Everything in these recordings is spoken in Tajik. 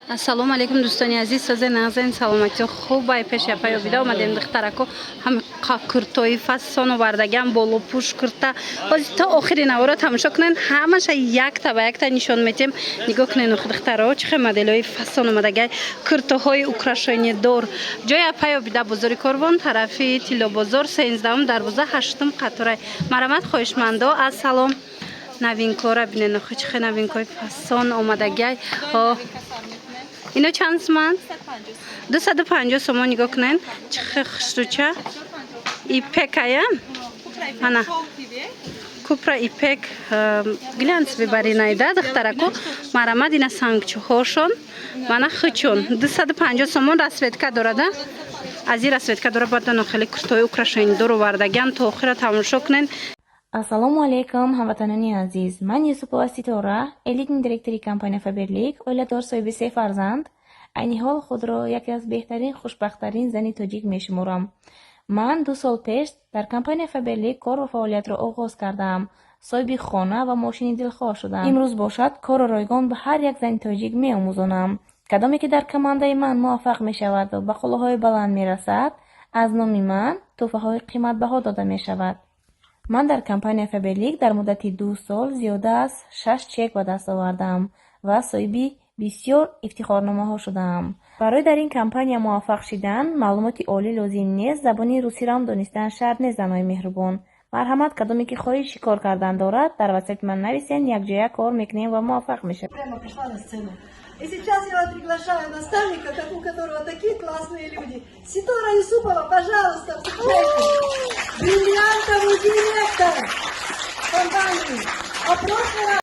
ассалому алайкум дӯстони азиз, соза нағзани саломатиро хуб бай пеши апаё бида омадем духтарако ҳам куртои фасон овардагиам боло пуш курта ҳозир то охири навора тамошо кунен ҳамаша якта ба якта нишон метем нигоҳ кунен духтаро чӣ хел моделҳои фасон омадагай куртоҳои украшонидор ҷои апаё бида бозори Корвон тарафи Тиллобозор 13 дарвоза 8 қаторай марамат хоҳишмандо ассалом новинкора бинен чӣ хел новинкои фасон омадагай ино чанд сомон 250 сомон нигоҳ кунен чӣ хел хушрӯча ипекая ана купра ипек глянцеви баринайда духтарако марамад ина сангчӯҳошон мана хучон 250 сомон расветка дорада аз ин расветка дора баъдан хеле куртои украшонидор овардагиам то охира тамошо кунен. Ассалому алайкум ҳамватанони азиз. Ман Юсупова Ситора, элитни директори компания Faberlic, оиладор соҳиби 3 фарзанд, айни ҳол худро яке аз беҳтарин хушбахттарин зани тоҷик мешуморам. Ман 2 сол пеш дар компания Faberlic кор ва фаъолиятро оғоз кардам. соҳиби хона ва мошини дилхоҳ шудам. имрӯз бошад кору ройгон ба ҳар як зани тоҷик меомӯзонам. Кадоме ки дар командаи ман муваффақ мешавад ва ба қуллаҳои баланд мерасад, аз номи ман тӯҳфаҳои қиматбаҳо дода мешавад. ман дар компания Faberlic дар муддати 2 сол зиёда аз 6 чек ба даст овардам ва соҳиби бисёр ифтихорномаҳо шудам. барои дар ин компания муваффақ шудан маълумоти олӣ лозим нест. забони русиро ам донистан шарт нест. занои меҳрубон, марҳамат, кадоме ки хоҳиши кор кардан дорад дар ватсайти ман нависен, якҷоя кор мекунем ва муваффақ мешавем. И сейчас я вас приглашаю наставника, у которого такие классные люди. Ситора Юсупова, пожалуйста, встречайте. Бриллиантовый директор компании.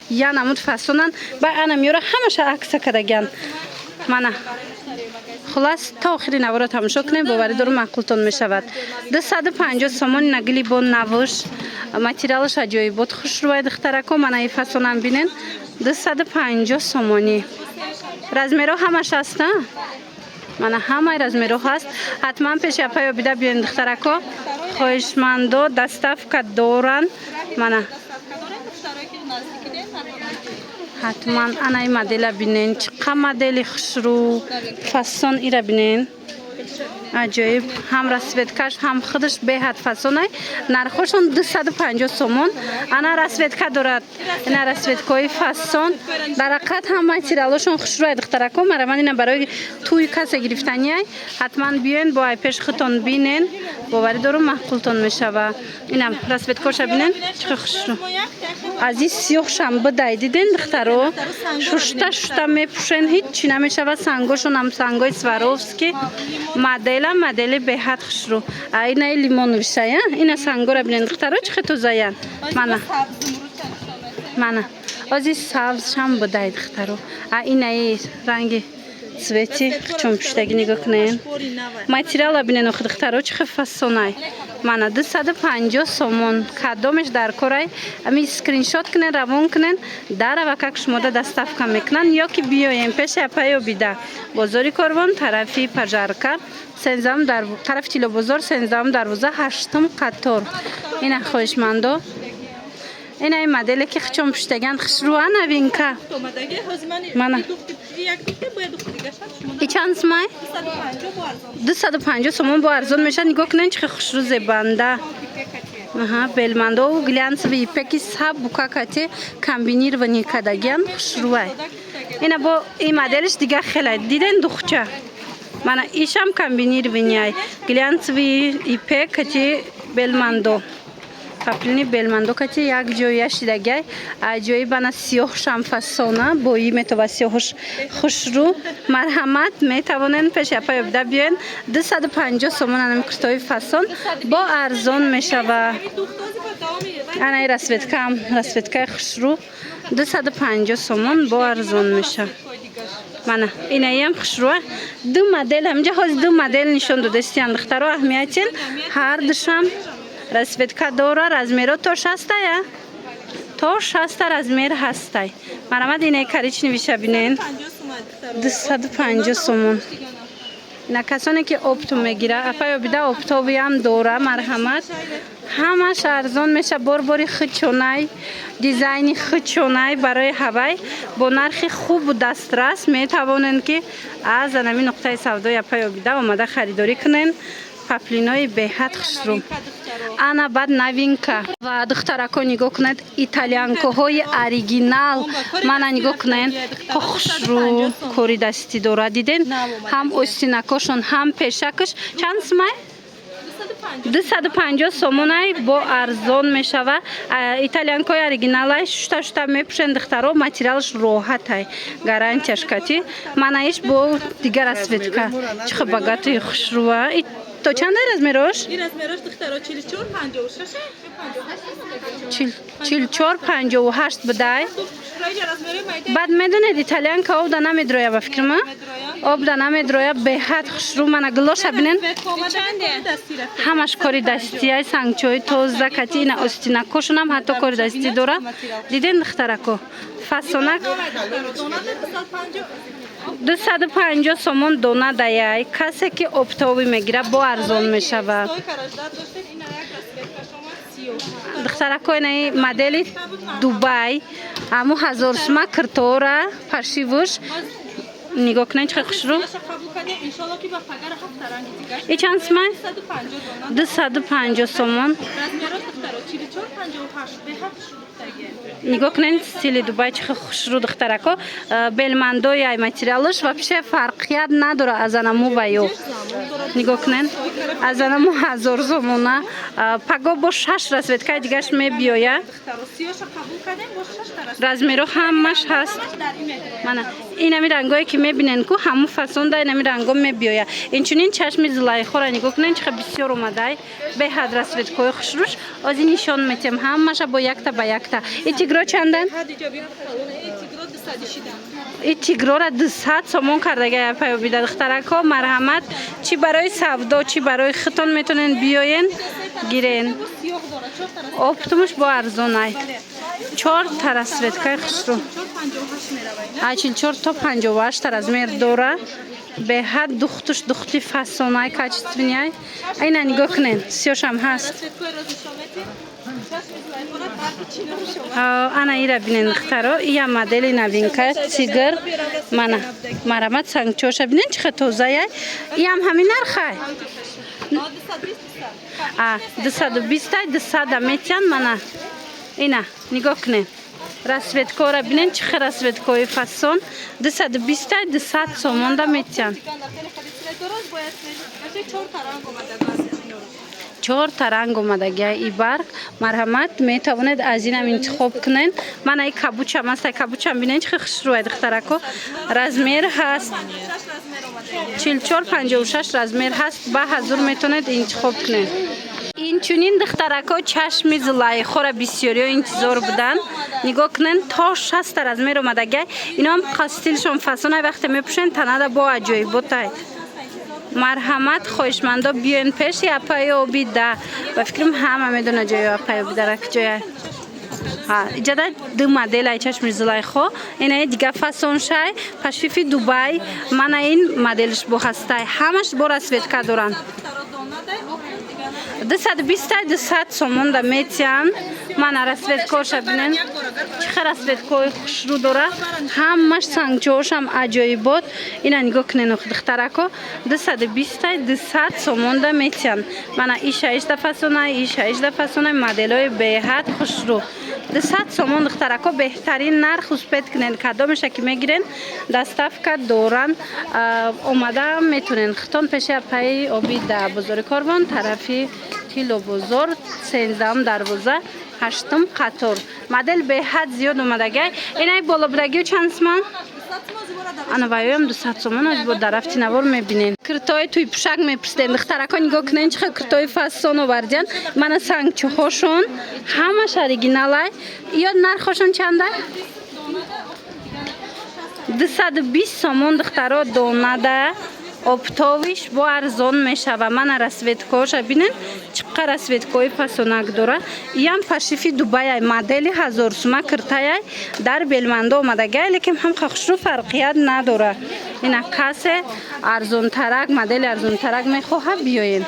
Я намуд фасонан ба ана мёра ҳамаша акса кадаган. Мана хулас то охири навора тамошо кунем боварӣ дорум маъқултон мешавад. 250 сомон нагили бо навуш материалаш аҷоибот хушрӯяи духтарако мана и фасонан бинен 250 сомонӣ. размеро ҳамаш аста мана ҳамаи размеро ҳаст. ҳатман пеши апаё бида биёен духтарако хоҳишмандо доставка доранд. мана ҳатман анаи модела бинен чиқа модели хушрӯ фасон ира бинен аҷоиб ҳам расветкаш ҳам худаш беҳад фасонай нархошон 250 сомон. ана расветка дорад ина расветкаи фасон дар ҳақиқат ҳам материалошон хушрӯяи духтарако марамад ина барои тӯи касе гирифтанияй ҳатман биёен бо ай пеш хутон бинен боварӣ дорум маъқултон мешава. инам расветкоша бинен чиқа хушрӯ аз ин сиёҳшам бидай диден духтаро шушта шушта мепӯшен ҳичи намешава. сангошон ам сангои Сваровски модели беҳад хушрӯ айнаи лимоновишая ина сангора бинен духтаро чиқа тозаян мана ози сабзшам бидай духтаро инаи ранги цвети чун пуштаги нигоҳ кунен материала бинен охи духтаро чиқа фасонай мана 250 сомон кадомеш дар корай ами скриншот кунен равон кунен дарава как шумода доставка мекунан ё ки биёем пеши апаё бида бозори Корвон тарафи пажарка тарафи Тиллобозор 13 дарвоза 8 қатор. ина хоҳишмандо ина ин моделе ки хичон пуштаган хушрӯа новинка мана и чанд сомон 250 сомон бо арзон мешад. нигоҳ кунен чиқа хушрӯ зебанда белмандо глянцеви ипеки саб букакати комбинированӣ кадагиан хушрӯай ина бо ин моделиш дига хеле диден духча мана ишам комбинированияй глянцеви ипек кати белмандо паплини белмандо кати як ҷоя шидагай аҷоиб ана сиёҳшам фасона бо и метова сиёҳш хушрӯ марҳамат метавонен пеши апаё бида биёен 250 сомон анами куртои фасон бо арзон мешава. анаи расветкаи хушрӯ 250 сомон бо арзон меша. мана инаям хушрӯа ду модел ҳамҷа ҳозир ду модел нишон додастиян духтаро аҳамиятин ҳар душам расветка дора размеро то 60 размер ҳастай марамад инаи коричневиша бинен 250 сомон اینا کسانی که اپتو میگیره اپای بیده اپتوی هم دوره مرحمت همش ارزان میشه باری خچونای دیزاینی خچونای برای هوای با نرخ خوب و دسترس میتوانند که از همین نقطه سودای اپای بیده آمده خریداری کنن پاپلینای بهت خسرو انا بعد نوینکا و دخترکو نگاه کنند ایتالیانکوهای اوریجینال من نگاه کنند خسرو کاری دستی داره دیدن هم استینکاشون هم پیشکش چند سمای 250 سومونای با ارزان میشوه ایتالیانکوی اوریجینال شتا میپوشن دخترها ماتریالش راحت های گارانتیش کتی من ایش با دیگر اسویتکا چه بگاتی خسروه تو چند رزمیروش؟ این رزمیروش دخترها 44 56 44 58 بدای بعد میدونید ایتالیان که آب دانه میدرویه با فکر ما آب دانه میدرویه به حد خشرو من گلوش بینن همش کاری دستی های سنگچوی توز زکتی این استینکوشون هم حتی کاری دستی داره دیدین دخترکو فاسونک 250 سومون دونه دایای کسی که اپتوی میگیره با ارزان میشوه دخترکو این مدل دوبای همو 1000 سومه کرتوره پرشیوش نگاه کنین چه خوشرو ای چند سومه 250 سومون نگاه کنین استیل دوبای چه خوشرو دخترکو بلمندوی ای ماتریالش و پیش فرقیت نداره از انمو و یو نگاه کنین از انمو 1000 سومونه پگا با 6 رسوید که دیگرش می بیاید رزمیرو همش هست من اینمی رنگایی که میبینن که همون فصل دای اینمی رنگا میبیاید اینچنین چشم زلای خورا نگاه کنین چه بسیار اومده به حد رسوید که خوشروش از این نشان میتیم همش با یک تا به یک تا این تیگرو چندن؟ این تیگرو را 200 سومون کردگه پای بیده دخترکا مرحمت چی برای سودا چی برای خطون میتونن بیاین گیرین اپتومش با ارزونای 4 ترسوید که خسرو 44 تا 58 ترزمیر دوره به حد دختی فاسونای کچستونیای اینا نگاه کنین سیاش هم هست انا ایرا بینن دخترها این مدل نوینکه تیگر منه مرمت سنگچوش بینن چه توزایه این هم همین نرخه 220 تا 200 میتین منه اینا نگاه کنین رسویدکو را بینن چه رسویدکوی فاسون 220 تا 200 سومون دا میتین 4 تا رنگ اومده ای برگ مرحمت میتوانید از این هم انتخاب کنین من ای کابوچ هم است کابوچ هم بینین چه خسروی دخترکو رزمیر هست 44 56 رزمیر هست با 1000 میتونید انتخاب کنین این چونین دخترکا چشم زلای خورا بسیاری انتظار بودن نگاه کنین تا 60 رزمیر اومده اینا هم قاستیلشون فاسونای وقتی میپوشن تنه با عجایب بوتای مرحمت خوشمندا بیاین پیش یا پای آبی ده و فکرم همه میدونه جای پای آبی ده رک جای ایجاده دو مدل ای چشم زلای خو اینه دیگه فاسون شای پشفیفی دوبای من این مدلش بو هستای همش بو رسوید که دارن 220 تا 200 سومون دا میتین من رسوید کوش بینن چه رسوید کوی خوشرو داره همش سنگچوش هم عجایب بود اینا نگاه کنین دخترکو 220 تا 200 سومون دا میتین من ایش فاسونای ایش فاسونای مدلای به حد خوشرو 200 سومون دخترکو بهترین نرخ اسپید کنین کدامش که میگیرین دستافکا دوران اومده میتونین خطون پیش پای آبی ده بزرگواران طرفی کیلو بزرگ 13 دروازه 8 قطار مدل به حد زیاد اومده اینای بالا بودگی چند سومن انا وایم 200 سومن از بود درفتی نوار میبینین کرتای توی پوشک میپرسین دخترکا نگاه کنین چه کرتای فاسون آوردین من سنگچوهاشون همش اوریجینالای یا نرخشون چنده 220 سومن دخترا دونه ده оптовиш бо арзон мешава. Мана расветкаша бинен чиқа расветкаи фасонак дора. Иам пашифи Дубай модели 1000 сума киртая дар Белмандо омадага, лекин ҳам хушру фарқият надора. Ина касе арзонтарак модели арзонтарак мехоҳад биёен.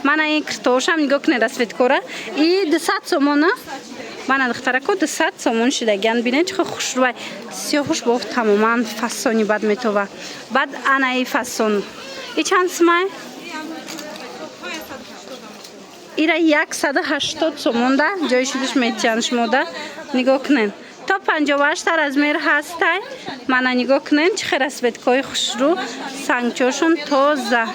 Мана ин киртошам нигоҳ кунед расветкора. И 200 сомона. Мана духтарако 200 сомон шидаган бинед чиқа хушрӯй сиёҳуш бо тамоман фасони бад метова. Бад анаи фасон. И чанд сумай? Ира 180 сомон да ҷои шидиш метиян шумода. Нигоҳ кунед. То 58 размер ҳастай. Мана нигоҳ кунед чиқа расветкаи хушрӯ сангчошун тоза.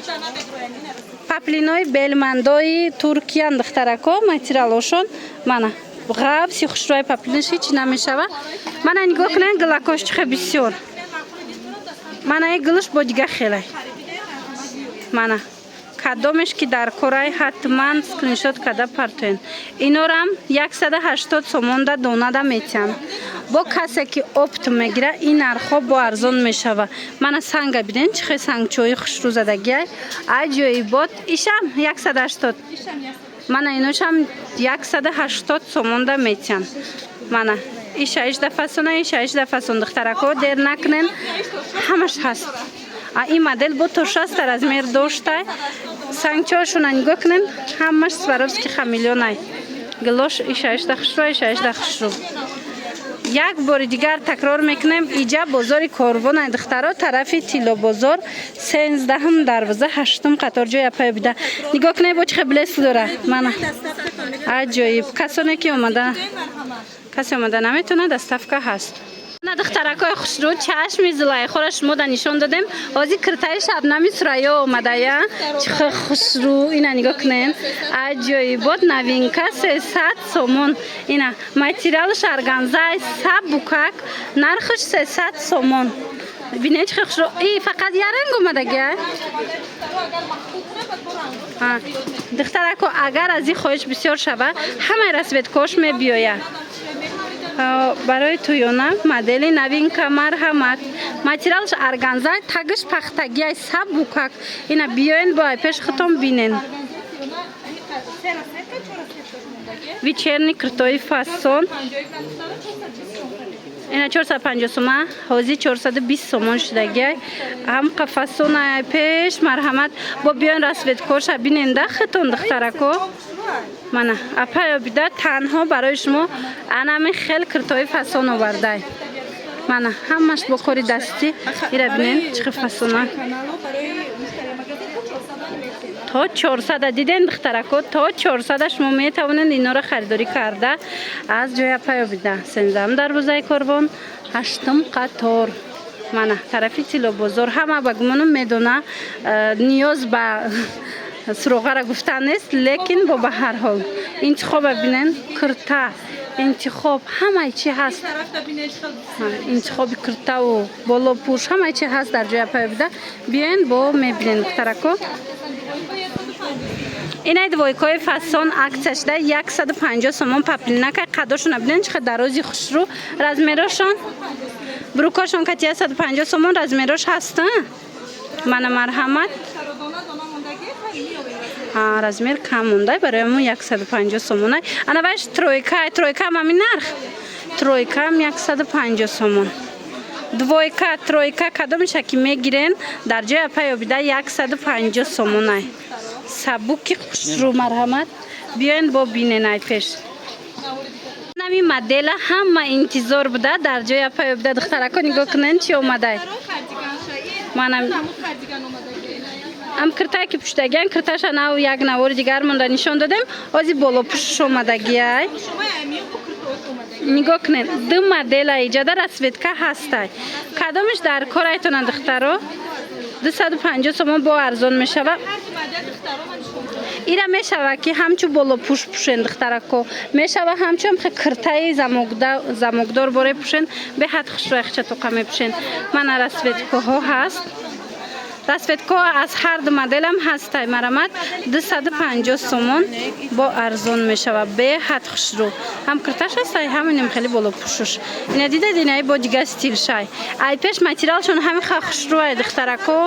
Паплинои Белмандои Туркиян духтарако материалошон мана ғабси хушрӯи паплинаш ҳеч намешава. Мана нигоҳ кунед гилакош чиқа бисёр. Мана ин гилаш бо дига хелай. Мана кадомеш ки дар корай ҳатман скриншот када партоен. Инорам 180 сомон да донада метиям. Бо касе ки опт мегира ин нархо бо арзон мешава. Мана санга биден чиқа сангчои хушрӯ задагиай. Аҷоибот ишам 180. Мана иношам 180 сомон да метиям. Мана иша ишда фасона иша ишда фасон духтарако дер накунен ҳамаш ҳаст. Ин модель бо то 60 размер доштай. Сангчошуна нигоҳ кунен ҳамаш Сваровски хамелёнай. Гилош иша ишда хушрӯ иша ишда хушрӯ. Як бори дигар такрор мекунем. Иҷа бозори Корвонай духтаро тарафи Тило бозор 13 дарвоза 8 қатор ҷоя пайбида. Нигоҳ кунед бо чиқа блеск дора. Мана аҷоиб. Касоне ки омада касе омада наметона доставка ҳаст. На духтаракои хушрӯ чашми Зулайхоро шумо да нишон додем. Ҳозир киртаи Шабнами Сурайё омадая. Чиқа хушрӯ ина нигоҳ кунед. Аҷоибот новинка 300 сомон. Ина материалш органзай сабукак нархаш 300 сомон. Бинед чиқа хушрӯ. И фақат я ранг омадага. Духтарако агар аз ин хоҳиш бисёр шава ҳамаи расветкош мебиёяд. Барои туёна модели новинка марҳамат. Материалш органза тагиш пахтагиай сабукак. Ина биёен бо айпеш хитон бинен. Вечерний крутой фасон. Ина 450 сума, ҳозир 420 сомон шудагиай. Ҳам қафасон айпеш марҳамат. Бо биёен расветкоша бинен да хитон духтарако. Мана апа бида танҳо барои шумо анами хел киртои фасон овардай. Мана ҳамаш бо кори дастӣ. Ира бинен чиқа фасона. То 400 диден духтарако то 400 шумо метавонед иноро харидорӣ карда аз ҷоя паёбида. 13 дарвозаи Корвон 8 қатор. Мана тарафи Тило бозор ҳама ба гумонам медона ниёз ба суроғара гуфтан нест, лекин бо ба ҳар ҳол интихоба бинен кирта интихоб ҳамаи чи ҳаст. Интихоби киртаву болопӯш ҳамаи чи ҳаст дар ҷоя паёбида. Биёен бо мебинен духтарако. Инай двойкои фасон аксия шуда 150 сомон паплинака қадошуна бинен чиқа дарози хушрӯ размерошон брукошон кати 150 сомон размерош ҳаст. Мана марҳамат размер кам мондай барои амон 150 сомон. Анаваш тройка мами нарх. Тройка 150 сомон. Двойка, тройка кадомиша ки мегирен дар ҷоя паёбида 150 сомон. Сабуки хушрӯ марҳамат. Биёен бо бинен айпеш. Нами модела ҳама интизор буда дар ҷоя паёбида духтарако нигоҳ кунен чи омадай. Мана ам киртае ки пуштагиан кирташа нав як навори дигар монда нишон додем. Ҳозир болопӯшш омадагиай. Нигоҳ кунед ду модела иҷада расветка ҳастай. Кадомиш дар корайтона духтаро 250 сомон бо арзон мешава. Ира мешава ки ҳамчу болопӯш пӯшен духтарако. Мешава ҳамчу ам киртаи замокдор боре пӯшен. Беҳад хушрӯи хича тоқа мепӯшен. Мана расветкаҳо ҳаст. расветко аз ҳар ду моделам ҳастай марамад 250 сомон бо арзон мешава беҳад хушрӯ ҳам кирташ ҳастай ҳаминем хеле болопӯшуш ина дидед инаи бо дига стил шай ай пеш материалшон ҳами ха хушрӯай духтарако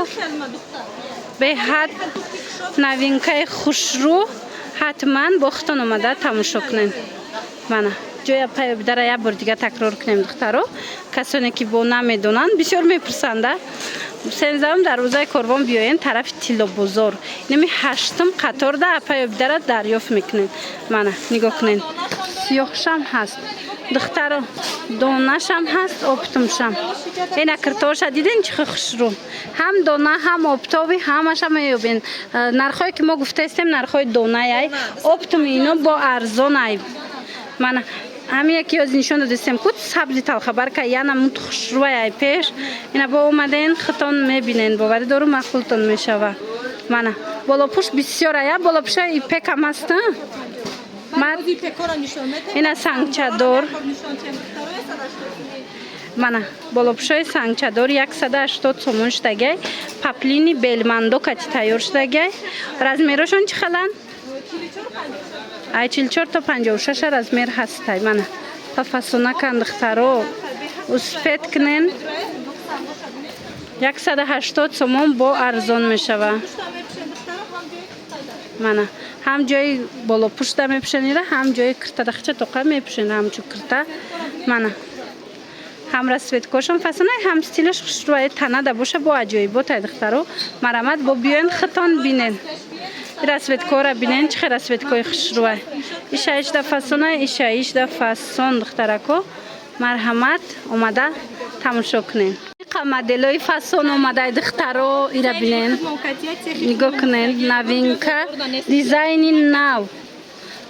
беҳад новинкаи хушрӯ ҳатман бо хитон омада тамошо кунен мана ҷоя паёбидара як бор дига такрор кунем духтаро касоне ки бо намедонанд бисёр мепурсанда 16 дарвозаи корвон биёен тарафи тиллобозор нами 8 қаторда паёбидара дарёфт мекунен мана нигоҳ кунен сиёҳшам ҳаст духтаро донашам ҳаст оптумшам ина киртоша диден чихи хушрӯ ҳам дона ҳам оптоби ҳамаша меёбен нархое ки мо гуфтаистем нархои донаяй оптуми ино бо арзонай мана ҳами яки ёз нишон додистем куд сабзи талхабарка яна мут хушрӯяй пеш ина бо омаден хитон мебинен боварӣ дору махултон мешава мана болопӯш бисёрая болопӯша ипекам аст ина сангчадор мана болопӯшои сангчадор 180 сомон штагай паплини белмандокати тайёр штагай размерошон чӣ халан ай 44 то 56 размер ҳастай мана па фасона кандахтаро успет кунен 180 сомон бо арзон мешава мана ҳам ҷои болопӯшда мепӯшенира ҳам ҷои киртадахча тоқа мепӯшен ҳамчу кирта мана ҳам расветкошон фасонай ҳам стилаш хушрӯай танада боша бо аҷоиботай духтаро марамад бо биёен хитон бинен расветкора бинен чихе расветкои хушрӯай иша ишда фасонай иша ишда фасон духтарако марҳамат омада тамошо кунен моделои фасон омадай духтаро ира бинен нигоҳ кунен новинка дизайни нав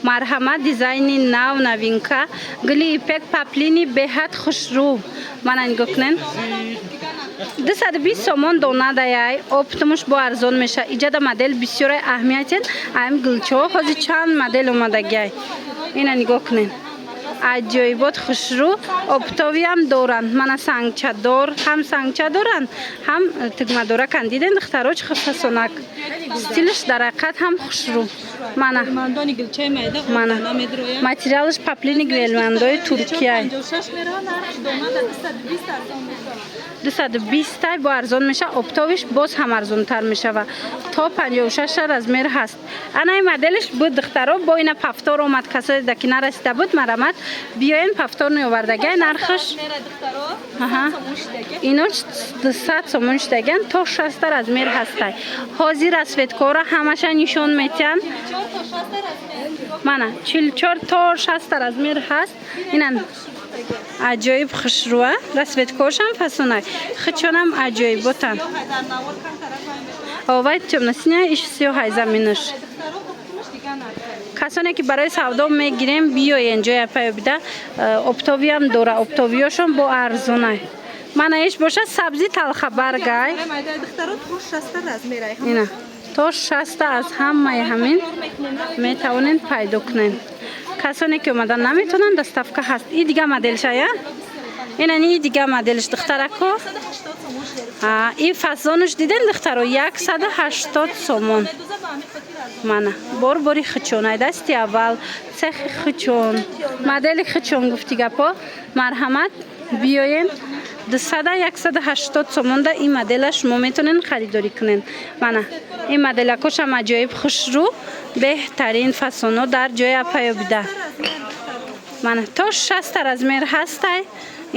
марҳамат дизайни нав новинка гули ипек паплини беҳад хушрӯ мана нигоҳ кунен 220 сомон донадаяй оптумуш бо арзон меша иҷада модел бисёрай аҳамиятен аим гулчо ҳозир чанд модел омадагай ина нигоҳ кунен аҷоибот хушрӯ оптовиам доранд мана сангчадор ҳам сангчадоранд ҳам тигмадоракан диден духтаро чихи фасонак стилш дар ҳақиқат ҳам хушрӯ мана материалш паплини гренландои туркияй 220 тай бо арзон меша оптовиш боз ҳам арзонтар мешава то 56 размер ҳаст анаи моделиш буд духтаро бо ина пафтор омад касои даки нарасида буд марамад биёен пафторни овардагай нархаш иноч 200 сомон штаган то 60 размер ҳастай ҳозир расветкора ҳамаша нишон метиҳанд мана 44 то 60 размер ҳаст инан аҷоиб хушрӯа расветкошам фасонай хичонам аҷоиботан овай тёмнасиня иш сиёҳай заминаш касоне ки барои савдо мегирем биёен ҷоя паёбида оптовиам дора оптовиёшон бо арзонай мана иш боша сабзи талхабаргай ина то 60 аз ҳамаи ҳамин метавонен пайдо кунен касоне ки омадан наметонанд доставка ҳаст и дига моделшая инани и дига моделш духтарако и фасонуш диден духтаро 180 сомон мана бор-бори хичонай дасти аввал цехи хичон модели хичон гуфти гапо марҳамат биёен 200-180 сомонда ин модела шумо метонен харидорӣ кунен мана ин моделакошам аҷоиб хушрӯ беҳтарин фасоно дар ҷоя паёбида мана то 60 размер ҳастай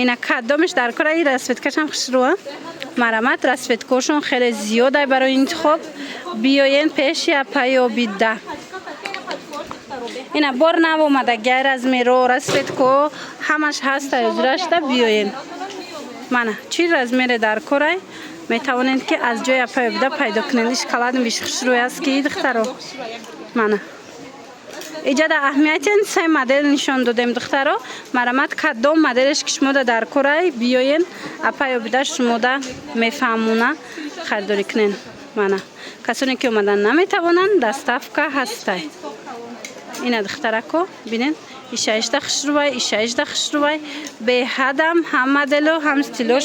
ина кадомиш дар кора и расветкашам хушрӯа марамат расветкошон хеле зиёдай барои интихоб биёен пеши паёбида ина бор нав омадагай размеро расветко ҳамаш ҳастай озирашда биёен мана чӣ размере дар корай метавонед ки аз ҷоя паёбида пайдо кунед иш каладвиш хушрӯй аст ки духтаро мана иҷада аҳамиятен се модел нишон додем духтаро марамат кадом моделеш ки шумода дар корай биёен апаёбида шумода мефаҳмона харидорӣ кунен мана касоне ки омадан наметавонанд доставка ҳастай ина духтарако бинен иша ишда хушрӯвай иша ишда хушрӯвай беҳадам ҳам модело ҳам стилош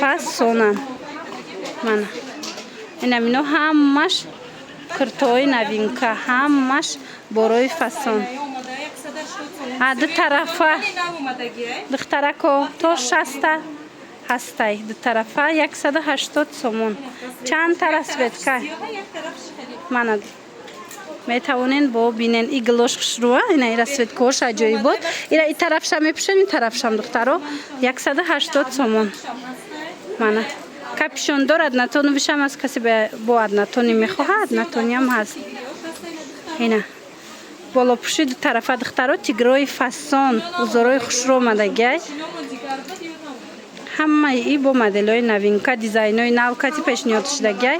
фасонан мана اینامینو همش کرتای نوینکا همش برای فسون دو طرفه دخترکو تو 60 هستی دو طرفه 180 سومون چند تا رسویدکا ماند میتوانین با بینن ای گلوش خشروه این رسویدکاش عجایب بود این طرفش هم میپشن این طرفش هم دخترو 180 سومون ماند کپشون دارد نتونو بشم از کسی با نتونی میخواهد نتونی هم هست اینه بالا پوشی دو طرفه دخترو تیگروی فسون وزارای خشرو مدگی همه ای با مدلای نوینکا دیزاینای نو کتی پیشنهاد شدگی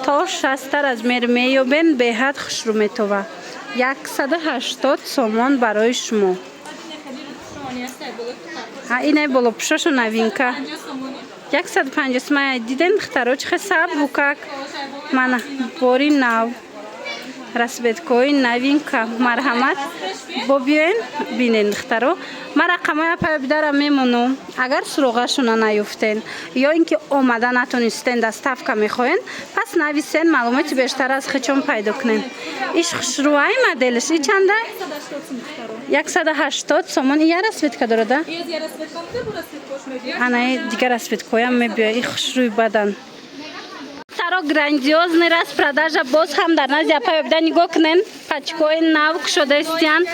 تا 60 از مرمیو بین به حد خشرو میتوه 180 سومون برای شما اینه بالا پوششو نوینکا 150 سومون دیدن دخترو چه حساب بوکاک من باری نو رسبتکوی نوینکا مرحمت ببین بینین دخترو ما رقمای پای بدارم میمونم اگر سروغشون نیفتین یا اینکه اومدن نتونستین دستافکا میخواین پس نویسین معلوماتی بیشتر از خودتون پیدا کنین ایش خشروای مدلش ای چنده 180 سومون یه رسبتکا داره انا دیگه رسبتکویم میبیه ای خشروی بدن تارو گراندیوزنی راست продажа باز هم در نزد پای بدن نگاه کنین پچکوی نو شده استیان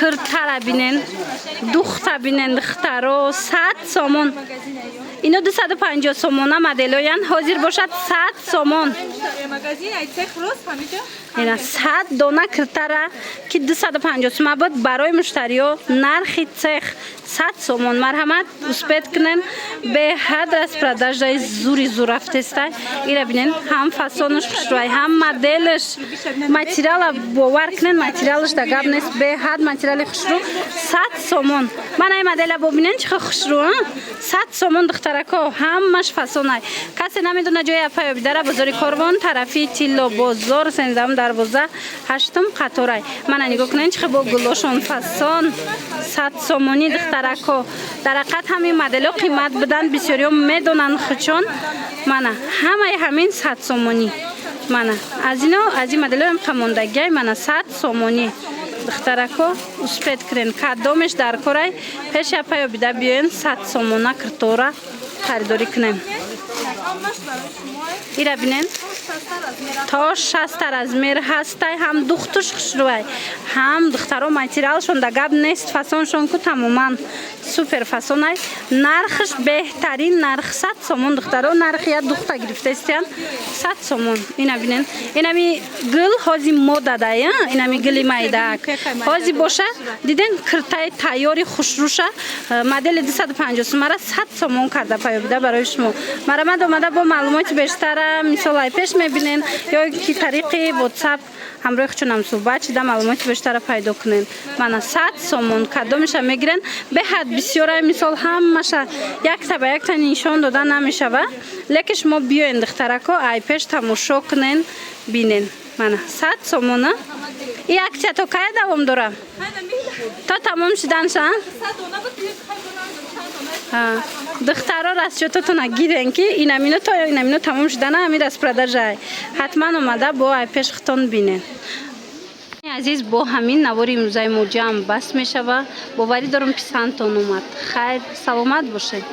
کرتارا بینن دختر بینن دخترو 100 سومون اینو 250 سومون مدلویان حاضر باشد 100 سومون اینا 100 دونه کرتارا که 250 سومون بود برای مشتریو نرخی цех 100 سومون مرحمت اسپید کنن به حد راست продажа زوری زور رفتسته اینا بینن هم فسونش خوشروی هم مدلش ماتریال باور کنن ماتریالش دگاب نیست به حد ماتریال خوشرو 100 سومون من این مدل ببینن چه خوشرو 100 سومون دخترکو همش فسونای کسی نمیدونه جای پای بداره بازار کاروان طرفی تیلو بازار سنزام دروازه هشتم قطارای من نگاه کنین چه با گلوشون فسون 100 سومونی دخترکو در حقیقت همین مدل قیمت بدن بسیاری میدونن خودشون من همین 100 سومونی من از این مدل هم خموندگی من 100 سومونی دخترکو اسپید کرین کدومش در کورای پیش پای بیده بیاین 100 سومونا کرتورا خریداری کنیم ایره بینین تا 60 از میر هستای هم دخترش خشروی هم دخترو ماتریالشون دگاب نیست فسونشون که تماما سوپر فسونای نرخش بهترین نرخ 100 سومون دخترو نرخ یا دختر گرفته استیان 100 سومون اینا بینین اینا می گل هازی مودا دای اینا می گلی مایداک هازی باشه دیدن کرتای تایاری خوشروشه مدل 250 سومون 100 سومون کرده پای بده برای شما مرامد اومده با معلومات بیشتر مثال پیش میبینین یا کی طریق واتساپ همراه خودم صحبت شده معلومات بیشتر پیدا کنین من 100 سومون کدومش میگیرن به حد بسیار مثال همش یک تا به یک تا نشون دادن نمیشه لیکن شما بیاین دخترکو ای پیش تماشا کنین بینین من 100 سومون این اکسیا تو کی دوام داره تا تمام شدن شن دخترها راستشو نگیرن که اینامینو تا اینامینو تمام شدن همین راست продажа حتما اومده با ای پیش خودتون بینین عزیز با همین نواری امروزی ما جمع بس میشه و باوری دارم پسندتون اومد خیر سلامت باشید